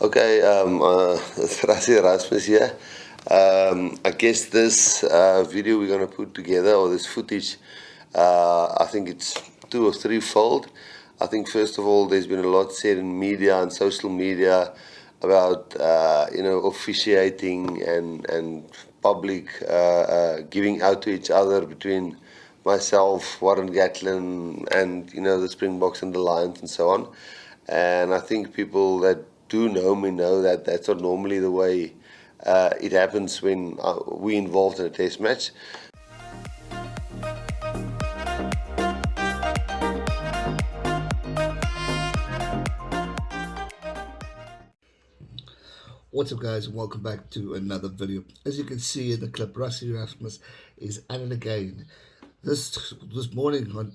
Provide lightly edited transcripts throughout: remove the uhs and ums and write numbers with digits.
Okay, it's Rassie Erasmus here. I guess this video we're going to put together, or this footage, I think it's 2 or 3-fold. I think first of all, there's been a lot said in media and social media about officiating and public giving out to each other between myself, Warren Gatland, and the Springboks and the Lions and so on. And I think people that do know me know that that's not normally the way it happens when we're involved in a test match. What's up, guys, and welcome back to another video. As you can see in the clip, Rassie Erasmus is at it again. This morning on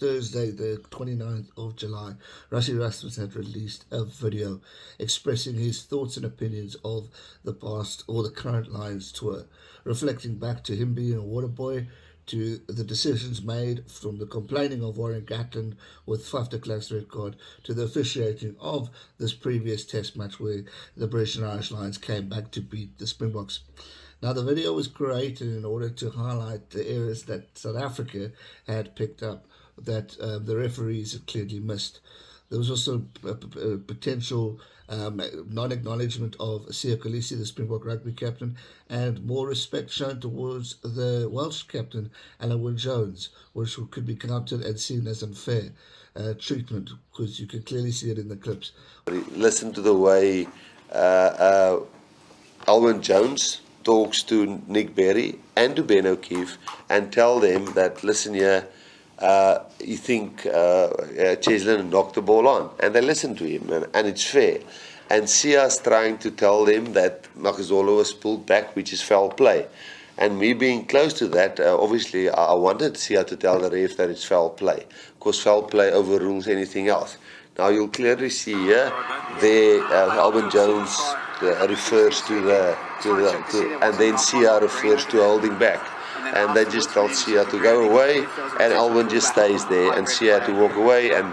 Thursday, the 29th of July, Rassie Erasmus had released a video expressing his thoughts and opinions of the past or the current Lions tour, reflecting back to him being a water boy, to the decisions made, from the complaining of Warren Gatland with Faf de Klerk's red card to the officiating of this previous test match where the British and Irish Lions came back to beat the Springboks. Now, the video was created in order to highlight the areas that South Africa had picked up that the referees had clearly missed. There was also a potential non-acknowledgement of Siya Kolisi, the Springbok rugby captain, and more respect shown towards the Welsh captain, Alun Wyn Jones, which could be counted and seen as unfair treatment, because you can clearly see it in the clips. Listen to the way Alun Wyn Jones talks to Nic Berry and to Ben O'Keefe and tell them that, listen here, you think Cheslin knocked the ball on, and they listen to him, and it's fair. And Siya's trying to tell them that Makazole was pulled back, which is foul play. And me being close to that, obviously I wanted Siya to tell the ref that it's foul play, because foul play overrules anything else. Now you'll clearly see here, there Alun Wyn Jones refers to and then Siya refers to holding back. And they just tell Siya to go away, and Alun Wyn just stays there, and Siya had to walk away, and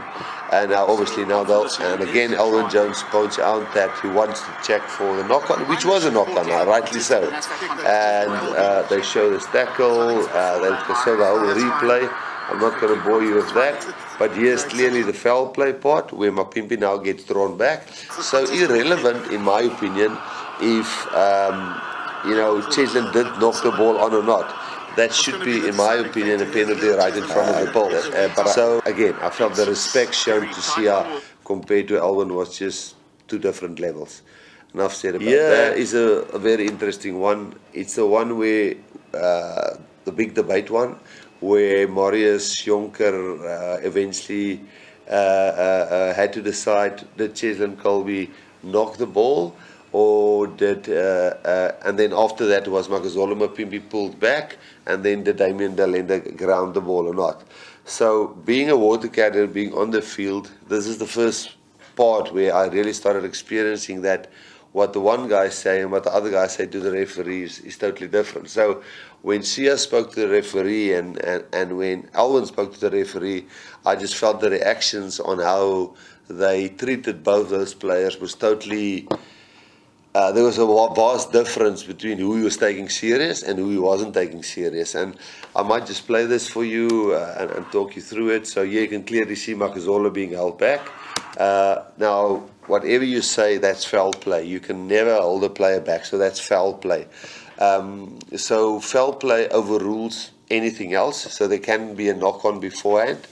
obviously now and again Alun Wyn Jones points out that he wants to check for the knock-on, which was a knock-on, rightly so. And they show this tackle, they show the whole replay. I'm not going to bore you with that, but here's clearly the foul play part where Mapimpi now gets drawn back. So irrelevant, in my opinion, if Cheslin did knock the ball on or not. That should be, in my opinion, a penalty right in front of the ball. So again, I felt the respect shown to Siya compared to Alun was just 2 different levels. Enough said about that. Here is a very interesting one. It's the one where the big debate one, where Marius Jonker eventually had to decide, did Cheslin Colby knock the ball, or did and then after that was Makazole Mapimpi pulled back, and then did Damian Dalenda ground the ball or not. So being a water caddy, being on the field, this is the first part where I really started experiencing that what the one guy say and what the other guy say to the referees is totally different. So when Siya spoke to the referee and when Alun spoke to the referee, I just felt the reactions on how they treated both those players was totally... there was a vast difference between who he was taking serious and who he wasn't taking serious. And I might just play this for you and talk you through it. So here you can clearly see Makazole being held back. Now, whatever you say, that's foul play. You can never hold a player back, so that's foul play. So foul play overrules anything else, so there can be a knock-on beforehand.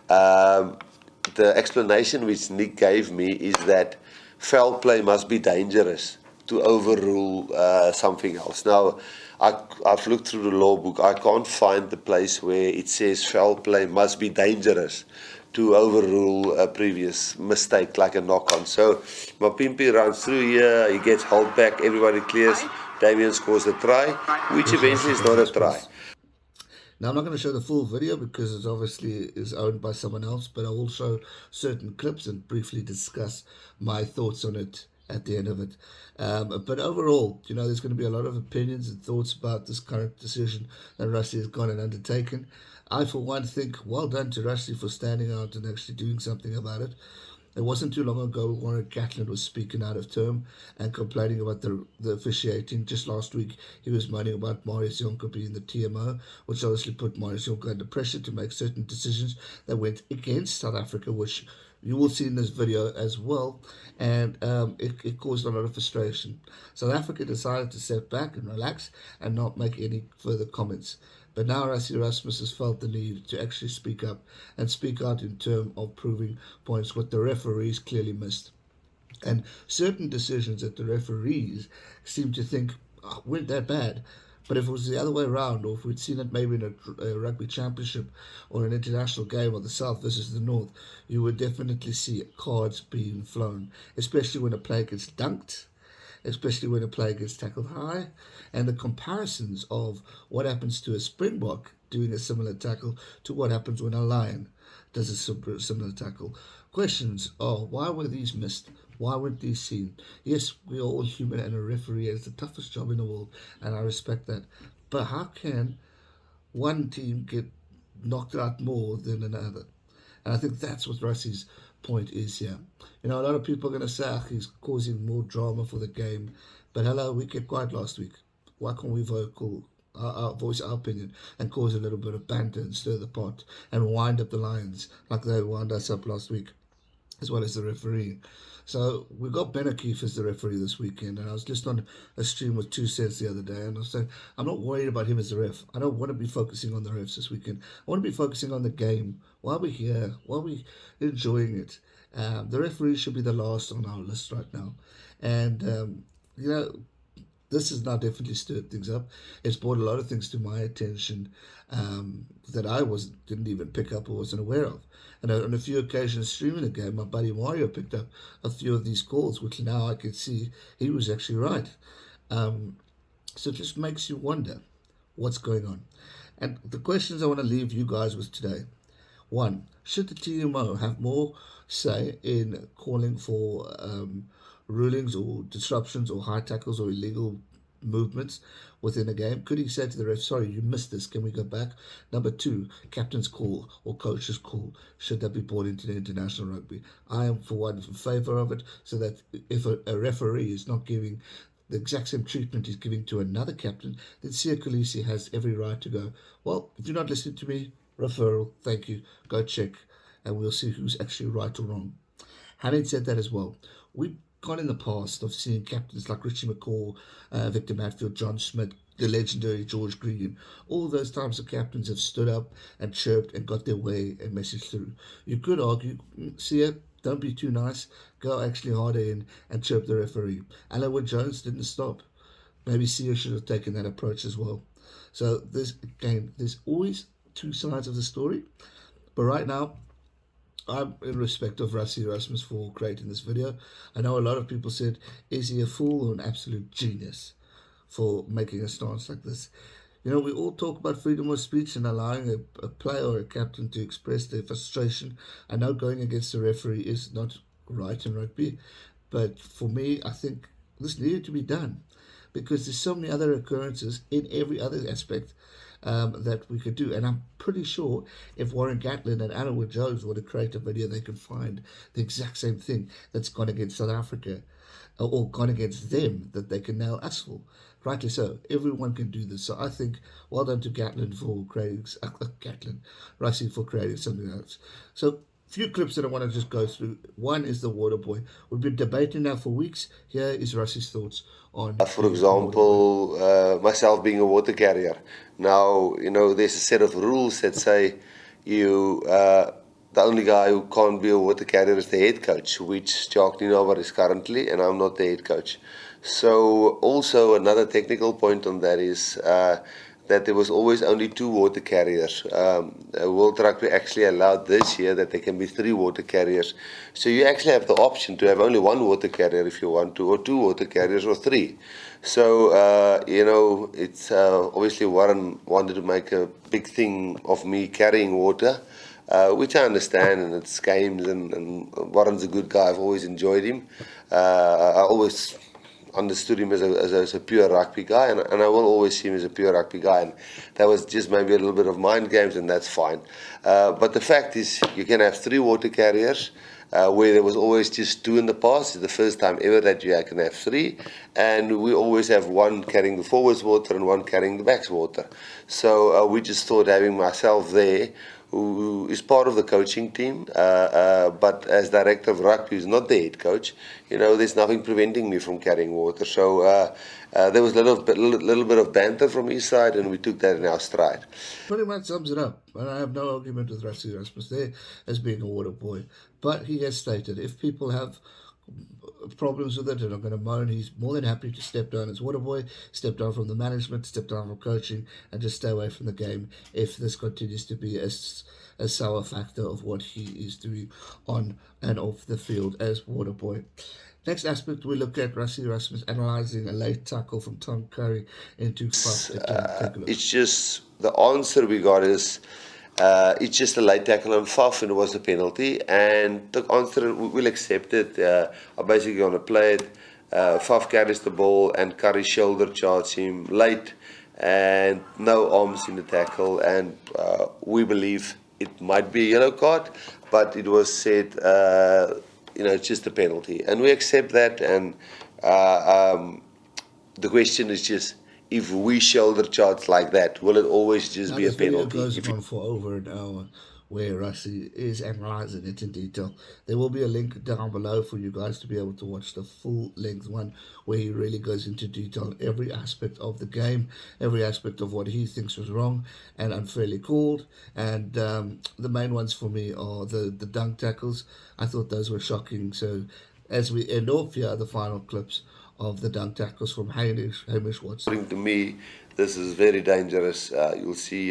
The explanation which Nic gave me is that foul play must be dangerous to overrule something else. Now, I've looked through the law book. I can't find the place where it says foul play must be dangerous to overrule a previous mistake like a knock-on. So Mapimpi runs through here, he gets held back, everybody clears, Damian scores a try, which eventually is not a try. Now, I'm not going to show the full video because it obviously is owned by someone else, but I will show certain clips and briefly discuss my thoughts on it at the end of it. But overall, there's going to be a lot of opinions and thoughts about this current decision that Rassie has gone and undertaken. I, for one, think well done to Rassie for standing out and actually doing something about it. It wasn't too long ago Warren Gatland was speaking out of term and complaining about the officiating. Just last week he was moaning about Marius Jonker being the TMO, which obviously put Marius Jonker under pressure to make certain decisions that went against South Africa, which you will see in this video as well, and it caused a lot of frustration. South Africa decided to step back and relax and not make any further comments. But now Rassie Erasmus has felt the need to actually speak up and speak out in terms of proving points what the referees clearly missed. And certain decisions that the referees seem to think weren't that bad. But if it was the other way around, or if we'd seen it maybe in a rugby championship or an international game of the South versus the North, you would definitely see cards being flown, especially when a player gets dunked, especially when a player gets tackled high, and the comparisons of what happens to a Springbok doing a similar tackle to what happens when a Lion does a similar tackle. Questions are, why were these missed? Why weren't these seen? Yes, we are all human, and a referee has the toughest job in the world, and I respect that. But how can one team get knocked out more than another? And I think that's what Rassie's point is here. You know, a lot of people are going to say he's causing more drama for the game. But hello, we kept quiet last week. Why can't we voice our opinion and cause a little bit of banter and stir the pot and wind up the Lions like they wound us up last week, as well as the referee? So we got Ben O'Keefe as the referee this weekend, and I was just on a stream with 2 Cents the other day, and I was saying, I'm not worried about him as a ref. I don't want to be focusing on the refs this weekend. I want to be focusing on the game. While we're here, while we're enjoying it, the referee should be the last on our list right now. And, you know, this has now definitely stirred things up. It's brought a lot of things to my attention that I didn't even pick up or wasn't aware of. And on a few occasions streaming the game, my buddy Mario picked up a few of these calls, which now I can see he was actually right. So it just makes you wonder what's going on. And the questions I want to leave you guys with today. 1, should the TMO have more say in calling for rulings or disruptions or high tackles or illegal movements within a game? Could he say to the ref, sorry, you missed this, can we go back? Number 2, captain's call or coach's call, should that be brought into the international rugby? I am for one in favour of it, so that if a referee is not giving the exact same treatment he's giving to another captain, then Siya Kolisi has every right to go, well, if you're not listening to me, referral, thank you, go check, and we'll see who's actually right or wrong. Having said that as well, we've gone in the past of seeing captains like Richie McCaw, Victor Matfield, John Smith, the legendary George Green. All those types of captains have stood up and chirped and got their way and messaged through. You could argue, see it, don't be too nice, go actually harder in and chirp the referee. Alun Wyn Jones didn't stop. Maybe Siya should have taken that approach as well. So there's always 2 sides of the story. But right now, I'm in respect of Rassie Erasmus for creating this video. I know a lot of people said, is he a fool or an absolute genius for making a stance like this? You know, we all talk about freedom of speech and allowing a player or a captain to express their frustration. I know going against the referee is not right in rugby, but for me, I think this needed to be done because there's so many other occurrences in every other aspect that we could do. And I'm pretty sure if Warren Gatland and Alun Wyn Jones were to create a video, they could find the exact same thing that's gone against South Africa or gone against them that they can nail us for. Rightly so. Everyone can do this. So I think well done to Gatland for creating Rassie for creating something else. So few clips that I want to just go through. One is the water boy. We've been debating now for weeks. Here is Rassie's thoughts on, for example, myself being a water carrier. Now, you know, there's a set of rules that say the only guy who can't be a water carrier is the head coach, which Jacques Nienaber is currently, and I'm not the head coach. So also another technical point on that is that there was always only 2 water carriers. World Rugby actually allowed this year that there can be 3 water carriers. So you actually have the option to have only 1 water carrier if you want to, or 2 water carriers, or 3. So, you know, it's obviously Warren wanted to make a big thing of me carrying water, which I understand, and it's games, and Warren's a good guy. I've always enjoyed him. I always understood him as a pure rugby guy, and I will always see him as a pure rugby guy, and that was just maybe a little bit of mind games, and that's fine. But the fact is, you can have 3 water carriers, where there was always just 2 in the past. It's the first time ever that you can have 3, and we always have one carrying the forwards water and one carrying the backs water. So we just thought having myself there, who is part of the coaching team, but as director of rugby, who's not the head coach, there's nothing preventing me from carrying water. So there was a little bit of banter from his side, and we took that in our stride. Pretty much sums it up. And I have no argument with Rassie Erasmus there as being a water boy. But he has stated if people have problems with it and are going to moan, he's more than happy to step down as water boy, step down from the management, step down from coaching, and just stay away from the game if this continues to be a sour factor of what he is doing on and off the field as water boy. Next aspect, we look at Rassie Erasmus analysing a late tackle from Tom Curry into Faf. It's just, the answer we got is, it's just a late tackle on Faf, and it was a penalty, and the answer, we'll accept it. I'm basically going to play it. Faf carries the ball, and Curry shoulder charges him late, and no arms in the tackle, and we believe it might be a yellow card, but it was said, it's just a penalty, and we accept that. And the question is just, if we shoulder charge like that, will it always just be a penalty? This video goes on for over an hour, where Rassie is analysing it in detail. There will be a link down below for you guys to be able to watch the full-length one, where he really goes into detail on every aspect of the game, every aspect of what he thinks was wrong and unfairly called. And the main ones for me are the dunk tackles. I thought those were shocking. So as we end off here, the final clips of the dunk tackles from Hamish Watson. According to me, this is very dangerous. You'll see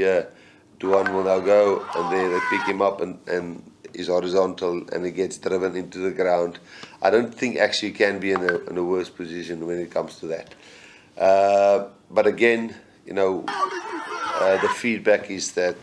Duan will now go, and they pick him up, and he's horizontal, and he gets driven into the ground. I don't think actually he can be in a worse position when it comes to that. But again, the feedback is that,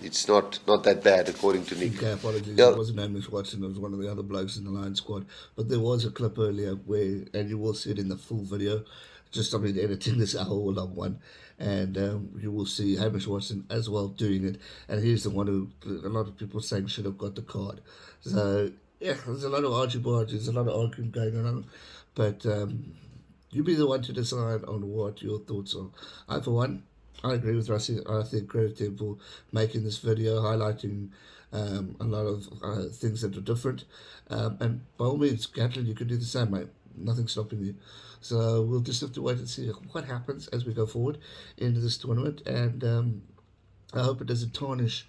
it's not that bad, according to Nic. Okay, apologies. It wasn't Hamish Watson. It was one of the other blokes in the Lions squad. But there was a clip earlier where, and you will see it in the full video, just somebody editing this hour-long one, and you will see Hamish Watson as well doing it. And he's the one who a lot of people saying should have got the card. So, yeah, there's a lot of argy-bargy, there's a lot of arguing going on. But you be the one to decide on what your thoughts are. I, for one, I agree with Rassie. I think credit to him for making this video, highlighting a lot of things that are different. And by all means, Gatland, you can do the same, mate. Nothing's stopping you. So we'll just have to wait and see what happens as we go forward into this tournament. And I hope it doesn't tarnish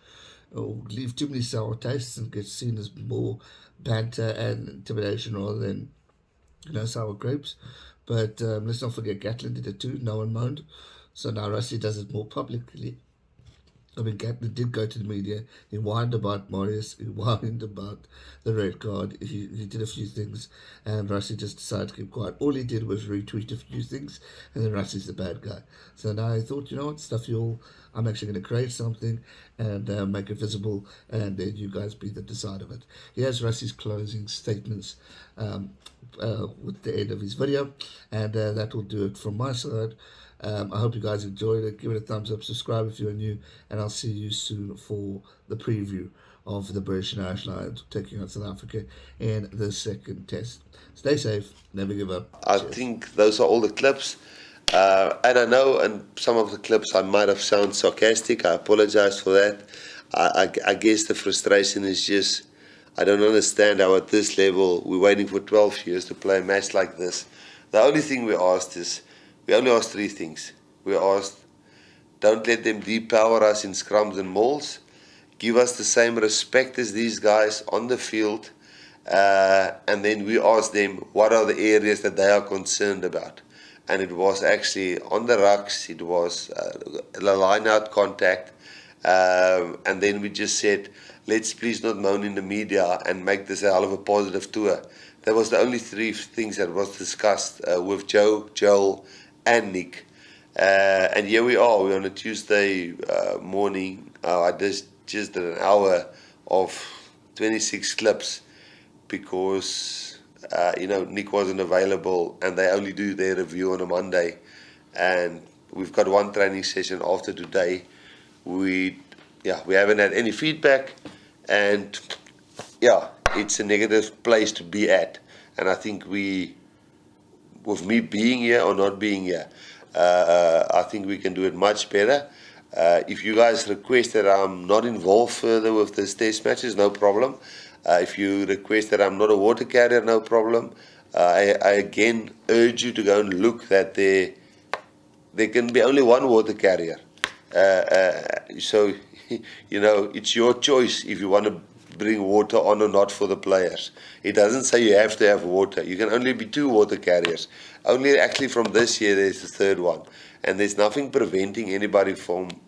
or leave too many sour tastes and gets seen as more banter and intimidation rather than, sour grapes. But let's not forget Gatland did it too. No one moaned. So now Rassie does it more publicly. I mean, Gatland did go to the media. He whined about Marius. He whined about the red card. He did a few things, and Rassie just decided to keep quiet. All he did was retweet a few things, and then Rassie's the bad guy. So now he thought, stuff you all. I'm actually going to create something and make it visible, and then you guys be the decider of it. Here's Rassie's closing statements with the end of his video, and that will do it from my side. I hope you guys enjoyed it. Give it a thumbs up, subscribe if you're new, and I'll see you soon for the preview of the British and Irish Lions taking on South Africa in the second test. Stay safe, never give up. I think those are all the clips. And I know in some of the clips I might have sounded sarcastic. I apologize for that. I guess the frustration is just, I don't understand how at this level we're waiting for 12 years to play a match like this. The only thing we only asked 3 things. We asked, don't let them depower us in scrums and mauls. Give us the same respect as these guys on the field. And then we asked them, what are the areas that they are concerned about? And it was actually on the rucks, it was the line-out contact. And then we just said, let's please not moan in the media and make this a hell of a positive tour. That was the only 3 things that was discussed with Joe, Joel, and Nic. And here we are. We're on a Tuesday morning. I just did an hour of 26 clips because Nic wasn't available, and they only do their review on a Monday. And we've got 1 training session after today. We haven't had any feedback, and it's a negative place to be at. And I think with me being here or not being here, I think we can do it much better. If you guys request that I'm not involved further with this test matches, no problem. If you request that I'm not a water carrier, no problem. I again urge you to go and look that there can be only one water carrier. So, it's your choice if you want to bring water on or not for the players. It doesn't say you have to have water. You can only be 2 water carriers. Only actually from this year there's the 3rd one. And there's nothing preventing anybody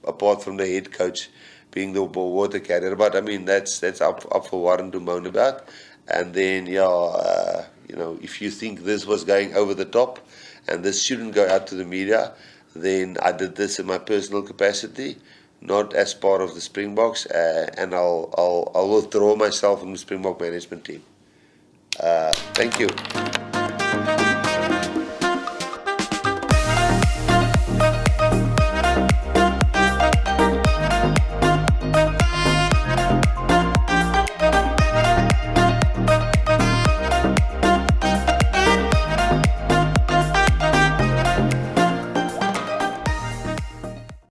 apart from the head coach, being the water carrier. But I mean, that's up for Warren to moan about. And then, if you think this was going over the top and this shouldn't go out to the media, then I did this in my personal capacity, not as part of the Springboks, and I'll withdraw myself from the Springbok management team. Thank you.